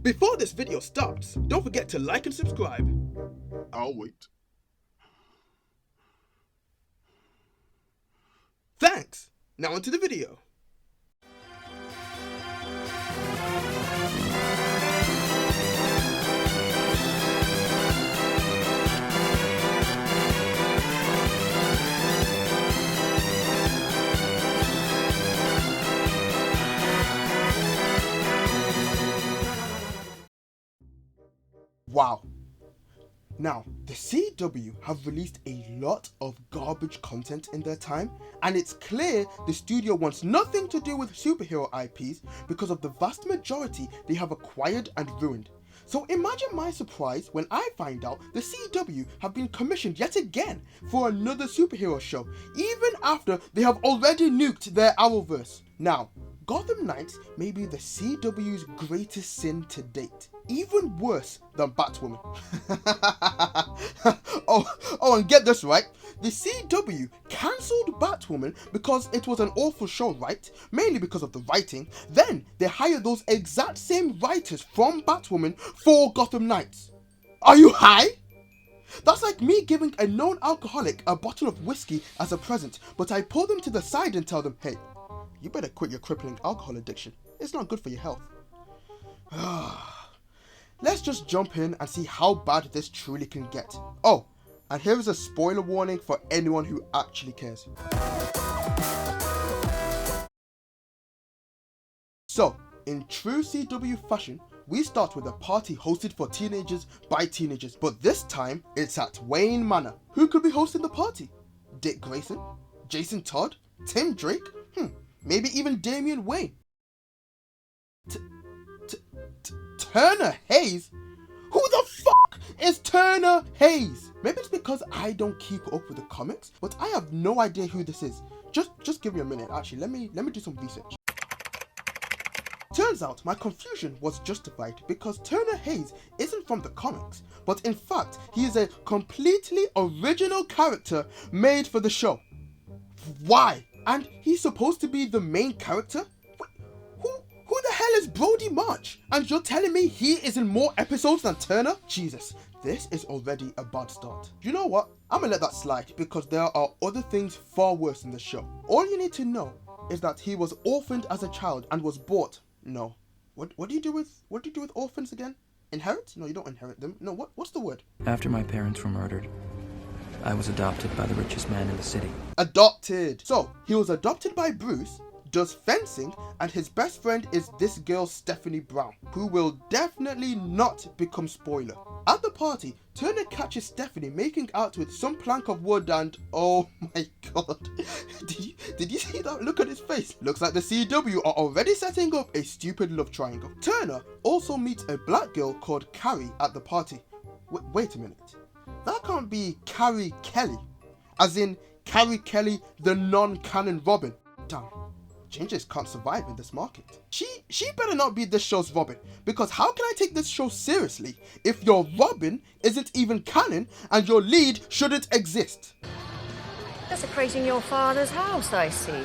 Before this video starts, don't forget to like and subscribe. I'll wait. Thanks! Now onto the video. Wow. Now, the CW have released a lot of garbage content in their time, and it's clear the studio wants nothing to do with superhero IPs because of the vast majority they have acquired and ruined. So imagine my surprise when I find out the CW have been commissioned yet again for another superhero show, even after they have already nuked their Arrowverse. Now, Gotham Knights may be the CW's greatest sin to date, even worse than Batwoman. And get this right, the CW cancelled Batwoman because it was an awful show, right? Mainly because of the writing. Then they hired those exact same writers from Batwoman for Gotham Knights. Are you high? That's like me giving a known alcoholic a bottle of whiskey as a present, but I pull them to the side and tell them, hey, you better quit your crippling alcohol addiction. It's not good for your health. Let's just jump in and see how bad this truly can get. Oh, and here is a spoiler warning for anyone who actually cares. So, in true CW fashion, we start with a party hosted for teenagers by teenagers, but this time it's at Wayne Manor. Who could be hosting the party? Dick Grayson? Jason Todd? Tim Drake? Maybe even Damian Wayne. Turner Hayes? Who the fuck is Turner Hayes? Maybe it's because I don't keep up with the comics, but I have no idea who this is. Just give me a minute. Actually, let me do some research. Turns out my confusion was justified because Turner Hayes isn't from the comics, but in fact he is a completely original character made for the show. Why? And he's supposed to be the main character? Who the hell is Brody March? And you're telling me he is in more episodes than Turner? Jesus, this is already a bad start. You know what? I'm gonna let that slide because there are other things far worse in the show. All you need to know is that he was orphaned as a child and was bought. No. What do you do with orphans again? Inherit? No, you don't inherit them. No, what's the word? After my parents were murdered, I was adopted by the richest man in the city. Adopted! So, he was adopted by Bruce, does fencing, and his best friend is this girl Stephanie Brown, who will definitely not become spoiler. At the party, Turner catches Stephanie making out with some plank of wood and oh my god. Did you see that look on his face? Looks like the CW are already setting up a stupid love triangle. Turner also meets a black girl called Carrie at the party. Wait a minute. That can't be Carrie Kelly, as in Carrie Kelly, the non-canon Robin. Damn, gingers can't survive in this market. She better not be this show's Robin, because how can I take this show seriously if your Robin isn't even canon and your lead shouldn't exist? Desecrating your father's house, I see.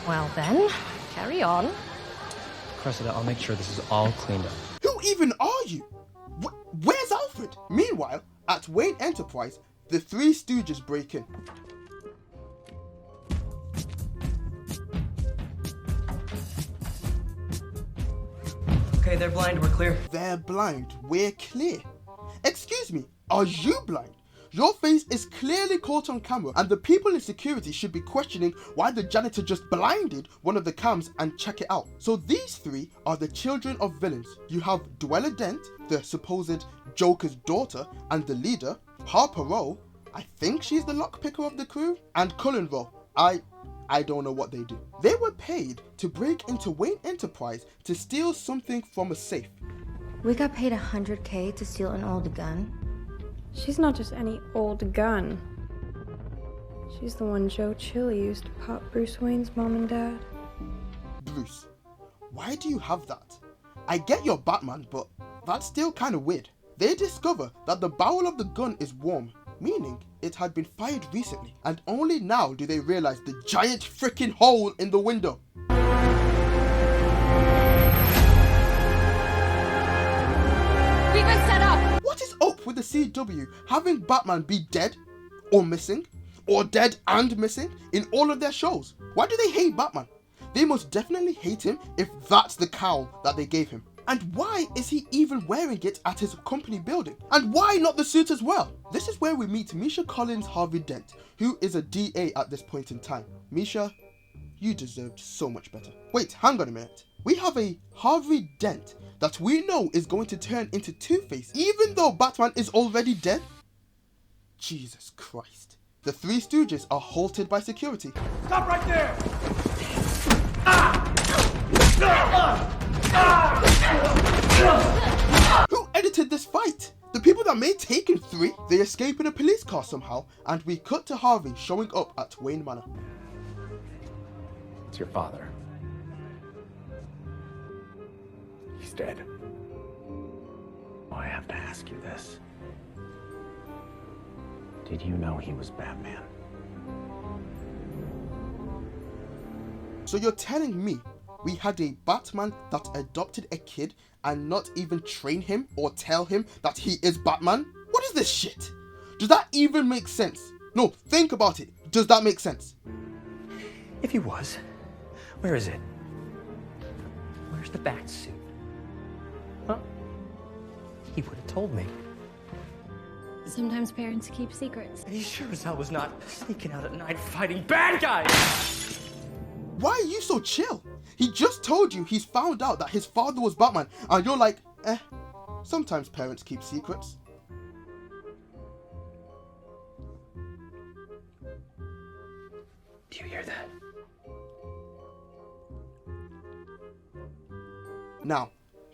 Well then, carry on. Cressida, I'll make sure this is all cleaned up. Who even are you? Where's Alfred? Meanwhile, at Wayne Enterprise, the Three Stooges break in. Okay, they're blind, we're clear. They're blind, we're clear. Excuse me, are you blind? Your face is clearly caught on camera and the people in security should be questioning why the janitor just blinded one of the cams and check it out. So these three are the children of villains. You have Dweller Dent, the supposed Joker's daughter and the leader, Harper Row, I think she's the lockpicker of the crew, and Cullen Row. I don't know what they do. They were paid to break into Wayne Enterprise to steal something from a safe. We got paid $100K to steal an old gun. She's not just any old gun. She's the one Joe Chill used to pop Bruce Wayne's mom and dad. Bruce, why do you have that? I get you're Batman, but that's still kind of weird. They discover that the barrel of the gun is warm, meaning it had been fired recently, and only now do they realize the giant freaking hole in the window. with the CW having Batman be dead or missing, or dead and missing in all of their shows? Why do they hate Batman? They must definitely hate him if that's the cowl that they gave him. And why is he even wearing it at his company building? And why not the suit as well? This is where we meet Misha Collins Harvey Dent, who is a DA at this point in time. Misha, you deserved so much better. Wait, hang on a minute. We have a Harvey Dent that we know is going to turn into Two-Face, even though Batman is already dead? Jesus Christ. The Three Stooges are halted by security. Stop right there! Who edited this fight? The people that made Taken 3? They escape in a police car somehow, and we cut to Harvey showing up at Wayne Manor. It's your father. He's dead. Oh, I have to ask you this. Did you know he was Batman? So you're telling me we had a Batman that adopted a kid and not even train him or tell him that he is Batman? What is this shit? Does that even make sense? No, think about it. Does that make sense? If he was, where is it? Where's the bat suit? Huh? He would have told me. Sometimes parents keep secrets. And he sure as hell was not sneaking out at night fighting bad guys! Why are you so chill? He just told you he's found out that his father was Batman, and you're like, sometimes parents keep secrets. Do you hear that? Now,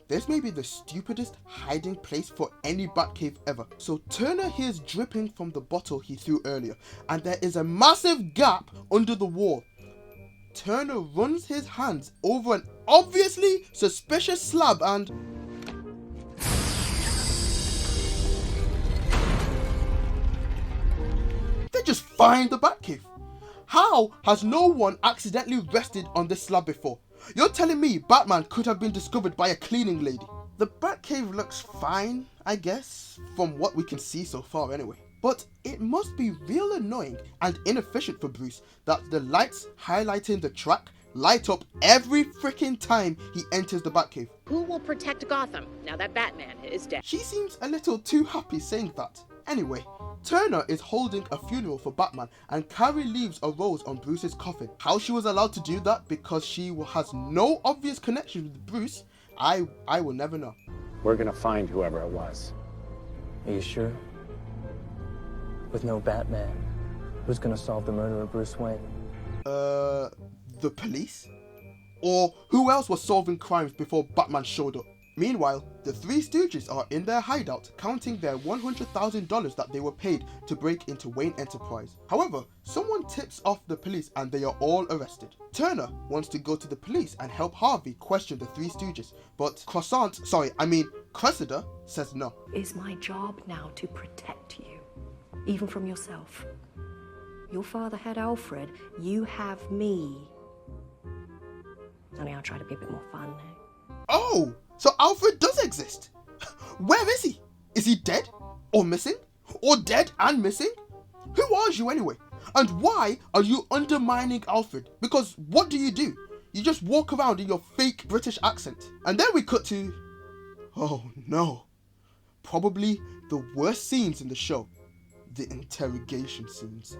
this may be the stupidest hiding place for any Batcave ever. So Turner hears dripping from the bottle he threw earlier, and there is a massive gap under the wall. Turner runs his hands over an obviously suspicious slab and... they just find the Batcave. How has no one accidentally rested on this slab before? You're telling me Batman could have been discovered by a cleaning lady? The Batcave looks fine, I guess, from what we can see so far anyway. But it must be real annoying and inefficient for Bruce that the lights highlighting the track light up every freaking time he enters the Batcave. Who will protect Gotham now that Batman is dead? She seems a little too happy saying that. Anyway, Turner is holding a funeral for Batman and Carrie leaves a rose on Bruce's coffin. How she was allowed to do that because she has no obvious connection with Bruce, I will never know. We're gonna find whoever it was. Are you sure? With no Batman, who's gonna solve the murder of Bruce Wayne? The police? Or who else was solving crimes before Batman showed up? Meanwhile, the Three Stooges are in their hideout counting their $100,000 that they were paid to break into Wayne Enterprise. However, someone tips off the police and they are all arrested. Turner wants to go to the police and help Harvey question the Three Stooges, but Cressida says no. It's my job now to protect you, even from yourself. Your father had Alfred, you have me. Only I'll try to be a bit more fun now. Oh! So Alfred does exist. Where is he? Is he dead? Or missing? Or dead and missing? Who are you anyway? And why are you undermining Alfred? Because what do? You just walk around in your fake British accent. And then we cut to... oh no. Probably the worst scenes in the show. The interrogation scenes.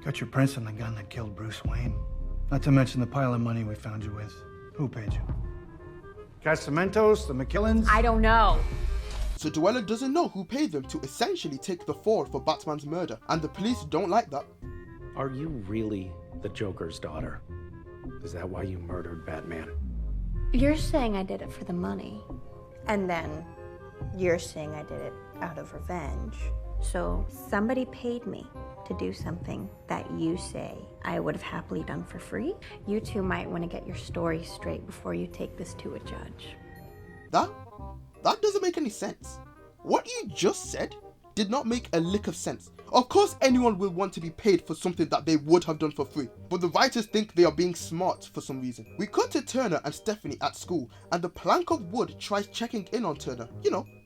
Got your prints on the gun that killed Bruce Wayne. Not to mention the pile of money we found you with. Who paid you? Casamentos, the McKillans? I don't know. So Duella doesn't know who paid them to essentially take the fall for Batman's murder, and the police don't like that. Are you really the Joker's daughter? Is that why you murdered Batman? You're saying I did it for the money, and then you're saying I did it out of revenge. So somebody paid me to do something that you say I would have happily done for free. You two might want to get your story straight before you take this to a judge. That doesn't make any sense. What you just said did not make a lick of sense. Of course anyone will want to be paid for something that they would have done for free, but the writers think they are being smart for some reason. We cut to Turner and Stephanie at school, and the plank of wood tries checking in on Turner,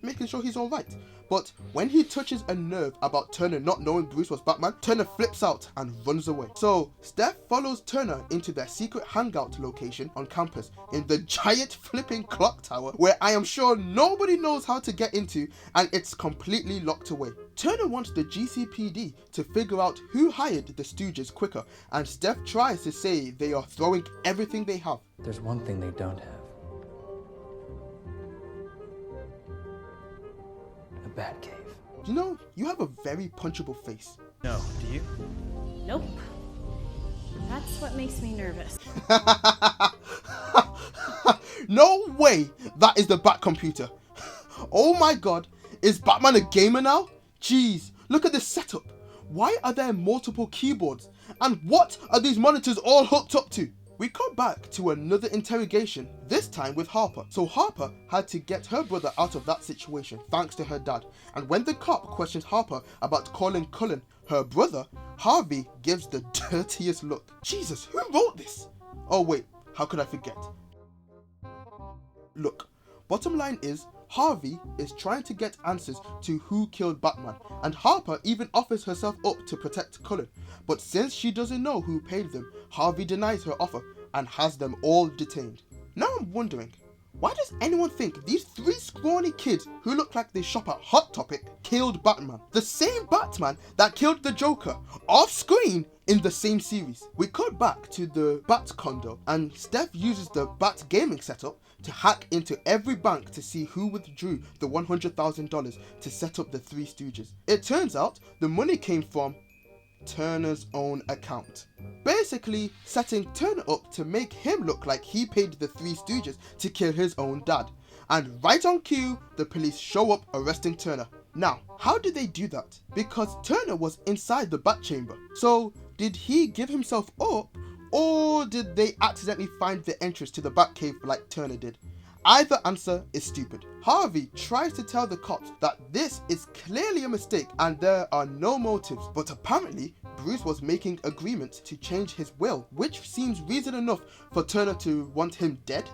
making sure he's alright. But when he touches a nerve about Turner not knowing Bruce was Batman, Turner flips out and runs away. So Steph follows Turner into their secret hangout location on campus in the giant flipping clock tower, where I am sure nobody knows how to get into, and it's completely locked away. Turner wants the GCPD to figure out who hired the Stooges quicker, and Steph tries to say they are throwing everything they have. There's one thing they don't have. A bat cave. You know, you have a very punchable face. No, do you? Nope. That's what makes me nervous. No way that is the Bat computer. Oh my god, is Batman a gamer now? Jeez, look at this setup. Why are there multiple keyboards? And what are these monitors all hooked up to? We cut back to another interrogation, this time with Harper. So Harper had to get her brother out of that situation thanks to her dad. And when the cop questions Harper about calling Cullen her brother, Harvey gives the dirtiest look. Jesus, who wrote this? Oh wait, how could I forget? Look, bottom line is, Harvey is trying to get answers to who killed Batman, and Harper even offers herself up to protect Cullen. But since she doesn't know who paid them, Harvey denies her offer and has them all detained. Now I'm wondering, why does anyone think these three scrawny kids who look like they shop at Hot Topic killed Batman? The same Batman that killed the Joker off screen in the same series. We cut back to the Bat condo, and Steph uses the Bat gaming setup to hack into every bank to see who withdrew the $100,000 to set up the Three Stooges. It turns out the money came from Turner's own account, basically setting Turner up to make him look like he paid the Three Stooges to kill his own dad. And right on cue, the police show up arresting Turner. Now, how did they do that? Because Turner was inside the Bat chamber. So did he give himself up, or did they accidentally find the entrance to the Batcave like Turner did? Either answer is stupid. Harvey tries to tell the cops that this is clearly a mistake and there are no motives, but apparently Bruce was making agreements to change his will, which seems reason enough for Turner to want him dead.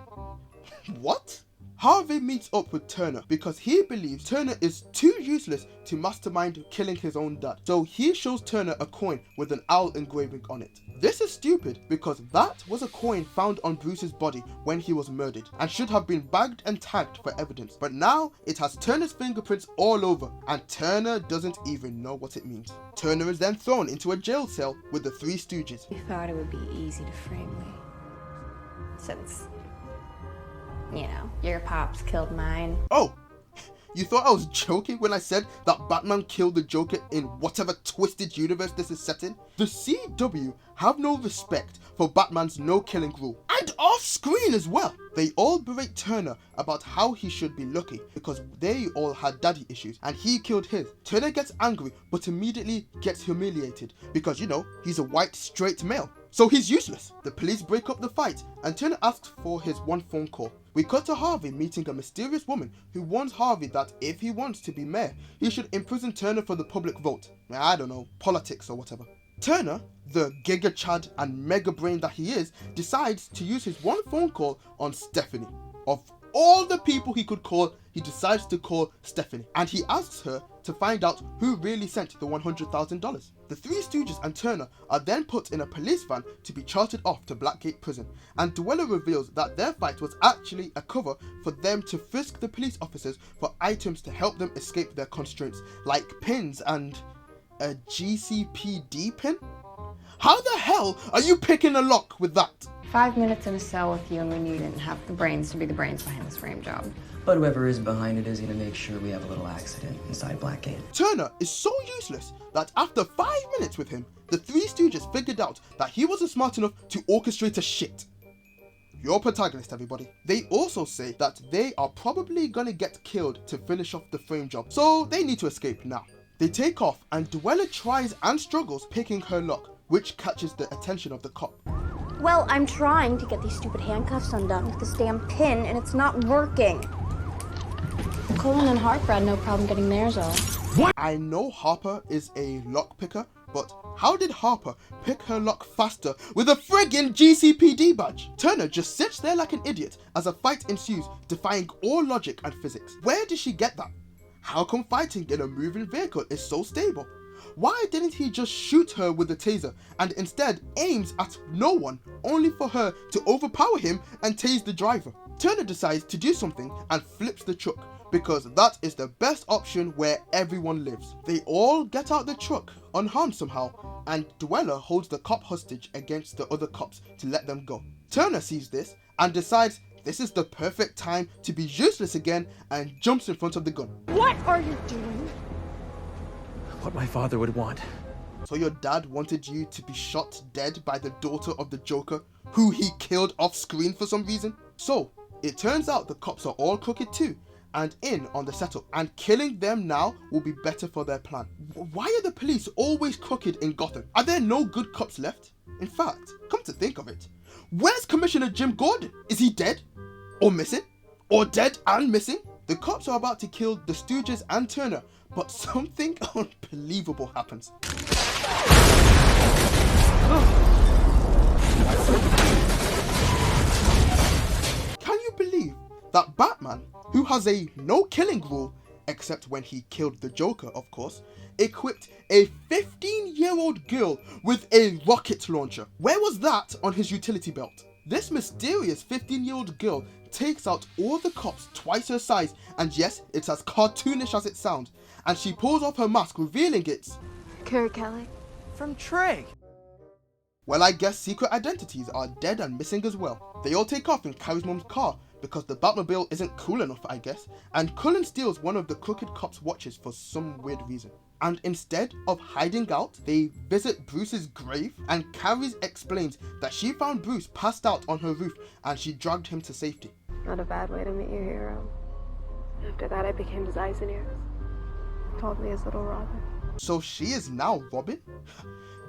What? Harvey meets up with Turner because he believes Turner is too useless to mastermind killing his own dad. So he shows Turner a coin with an owl engraving on it. This is stupid because that was a coin found on Bruce's body when he was murdered and should have been bagged and tagged for evidence. But now it has Turner's fingerprints all over and Turner doesn't even know what it means. Turner is then thrown into a jail cell with the Three Stooges. You thought it would be easy to frame me. Since, you know, your pops killed mine. Oh, you thought I was joking when I said that Batman killed the Joker in whatever twisted universe this is set in? The CW have no respect for Batman's no-killing rule. And off-screen as well. They all berate Turner about how he should be lucky because they all had daddy issues and he killed his. Turner gets angry but immediately gets humiliated because, you know, he's a white straight male. So he's useless. The police break up the fight and Turner asks for his one phone call. We cut to Harvey meeting a mysterious woman who warns Harvey that if he wants to be mayor, he should imprison Turner for the public vote. I don't know, politics or whatever. Turner, the Giga Chad and mega brain that he is, decides to use his one phone call on Stephanie. Of all the people he could call, he decides to call Stephanie and he asks her to find out who really sent the $100,000. The Three Stooges and Turner are then put in a police van to be chartered off to Blackgate Prison, and Dweller reveals that their fight was actually a cover for them to frisk the police officers for items to help them escape their constraints, like pins and a GCPD pin? How the hell are you picking a lock with that? 5 minutes in a cell with you and we knew you didn't have the brains to be the brains behind this frame job. But whoever is behind it is going to make sure we have a little accident inside Blackgate. Turner is so useless that after 5 minutes with him, the Three Stooges figured out that he wasn't smart enough to orchestrate a shit. Your protagonist, everybody. They also say that they are probably gonna get killed to finish off the frame job, so they need to escape now. They take off and Dweller tries and struggles picking her lock, which catches the attention of the cop. Well, I'm trying to get these stupid handcuffs undone with this damn pin and it's not working. Cullen and Harper had no problem getting theirs off. I know Harper is a lock picker, But how did Harper pick her lock faster with a friggin' GCPD badge? Turner just sits there like an idiot as a fight ensues, defying all logic and physics. Where did she get that? How come fighting in a moving vehicle is so stable? Why didn't he just shoot her with the taser and instead aims at no one, only for her to overpower him and tase the driver? Turner decides to do something and flips the truck, because that is the best option where everyone lives. They all get out the truck unharmed somehow, and Dweller holds the cop hostage against the other cops to let them go. Turner sees this and decides this is the perfect time to be useless again and jumps in front of the gun. What are you doing? What my father would want. So your dad wanted you to be shot dead by the daughter of the Joker, who he killed off screen for some reason? So it turns out the cops are all crooked too, and in on the setup, and killing them now will be better for their plan. Why are the police always crooked in Gotham? Are there no good cops left? In fact, come to think of it, where's Commissioner Jim Gordon? Is he dead? Or missing? Or dead and missing? The cops are about to kill the Stooges and Turner, but something unbelievable happens. Can you believe that Batman, who has a no killing rule, except when he killed the Joker of course, equipped a 15-year-old girl with a rocket launcher? Where was that on his utility belt? This mysterious 15-year-old girl takes out all the cops twice her size, and yes, it's as cartoonish as it sounds, and she pulls off her mask, revealing it's Carrie Kelly. From Trey. Well, I guess secret identities are dead and missing as well. They all take off in Carrie's mum's car because the Batmobile isn't cool enough, I guess, and Cullen steals one of the crooked cops' watches for some weird reason. And instead of hiding out, they visit Bruce's grave, and Carrie explains that she found Bruce passed out on her roof and she dragged him to safety. Not a bad way to meet your hero. After that, I became his eyes and ears. Called me his little Robin. So she is now Robin?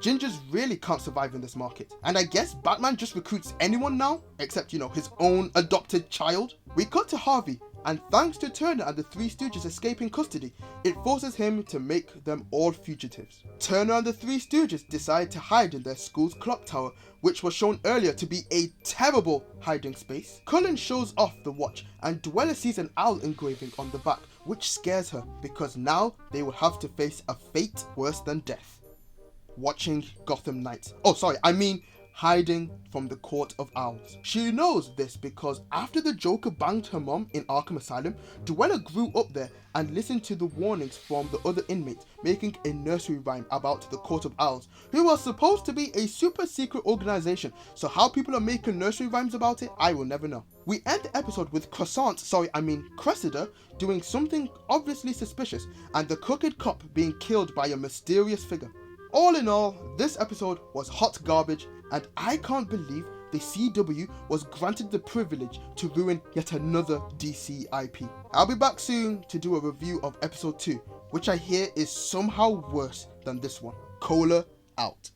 Gingers really can't survive in this market. And I guess Batman just recruits anyone now, except, his own adopted child. We cut to Harvey, and thanks to Turner and the Three Stooges escaping custody, it forces him to make them all fugitives. Turner and the Three Stooges decide to hide in their school's clock tower, which was shown earlier to be a terrible hiding space. Cullen shows off the watch, and Dweller sees an owl engraving on the back, which scares her, because now they will have to face a fate worse than death. Watching Gotham Knights. Hiding from the Court of Owls. She knows this because after the Joker banged her mom in Arkham Asylum, Dweller grew up there and listened to the warnings from the other inmates, making a nursery rhyme about the Court of Owls, who are supposed to be a super secret organization, so how people are making nursery rhymes about it, I will never know. We end the episode with Cressida doing something obviously suspicious, and the crooked cop being killed by a mysterious figure. All in all, this episode was hot garbage, and I can't believe the CW was granted the privilege to ruin yet another DC IP. I'll be back soon to do a review of episode 2, which I hear is somehow worse than this one. Cola out.